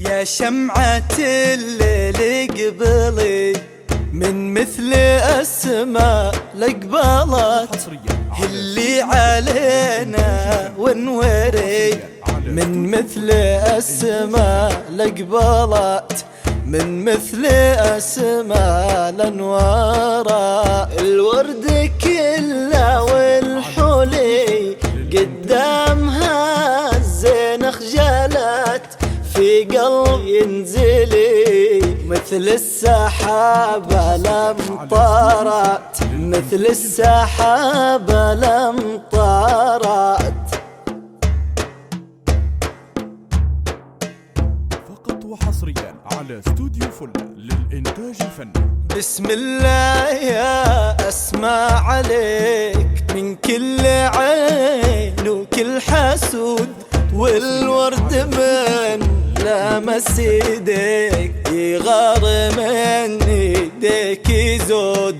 يا شمعة الليل قبلي من مثل السماء لقبلت اللي علينا ونوري من مثل السماء لقبلت من مثل السماء لنوارا الورد كله والحلي قدامها الزين خجلت في قلبي ينزلي مثل السحابة الأمطارات مثل السحابة الأمطارات. فقط وحصريا على استوديو فلة للإنتاج الفني. بسم الله يا أسمع عليك من كل عين وكل حسود والورد من لمس ايديك يغار من ايديك يزود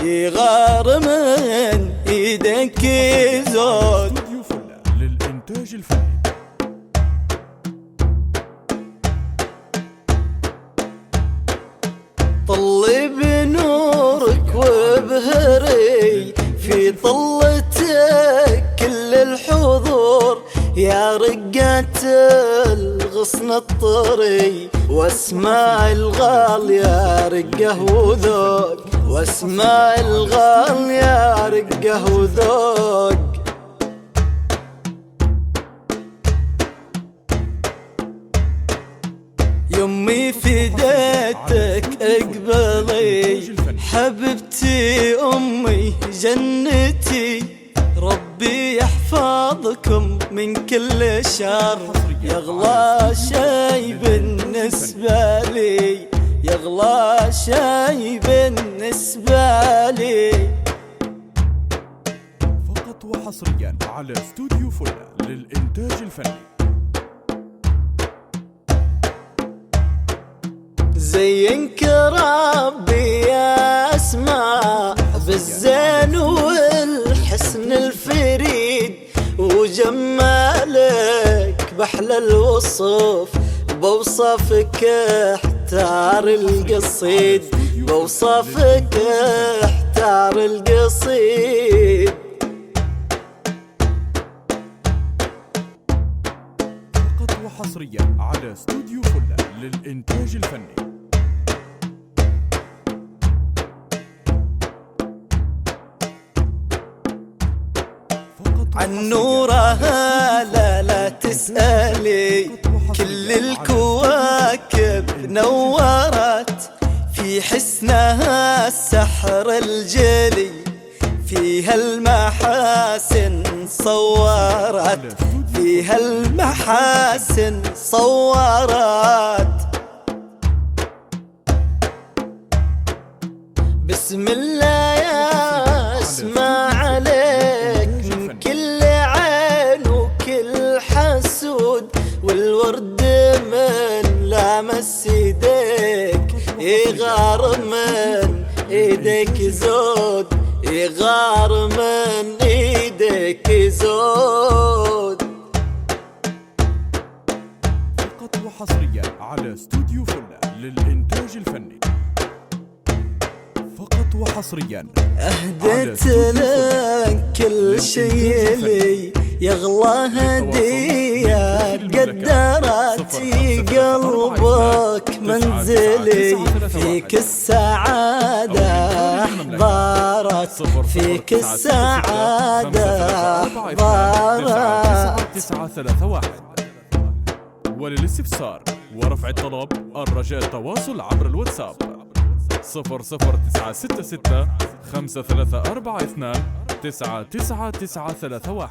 يغار من ايديك يزود. استوديو فلة للإنتاج الفني. طلي بنورك وبهري في طلتك كل الحضور يا رقة الغصن الطري واسمع الغال يا رقه وذوق واسمع الغال يا رقه وذوق. يمي فديتك اقبلي حبيبتي امي جنتي ربي يحفظكم من كل شر يغلى شي بالنسبة لي يغلى شي بالنسبة لي. فقط وحصريا على استوديو فلة للإنتاج الفني. زينك ربي يا اسماء بالزين والحسن الفريد وجمالك بحلى الوصف بوصفك احتار القصيد بوصفك احتار القصيد. فقط وحصريا على استوديو فلة للإنتاج الفني. عن نورها لا تسألي كل الكواكب نورت في حسنها السحر الجلي فيها المحاسن صورت فيها المحاسن صورت. بسم الله يا اسمع عليك من كل عين وكل حسود والورد من لمس ايديك يغار من ايديك يزود يغار من ايديك يزود. فقط وحصريا على استوديو فلة للإنتاج الفني. فقط وحصريا أهديت لك كل شي لي يغلى هدية قدرتي قلبك منزلي فيك السعادة أحضرت فيك السعادة أحضرت. 931 وللاستفسار ورفع الطلب الرجاء التواصل عبر الواتساب 00966 5342 99931.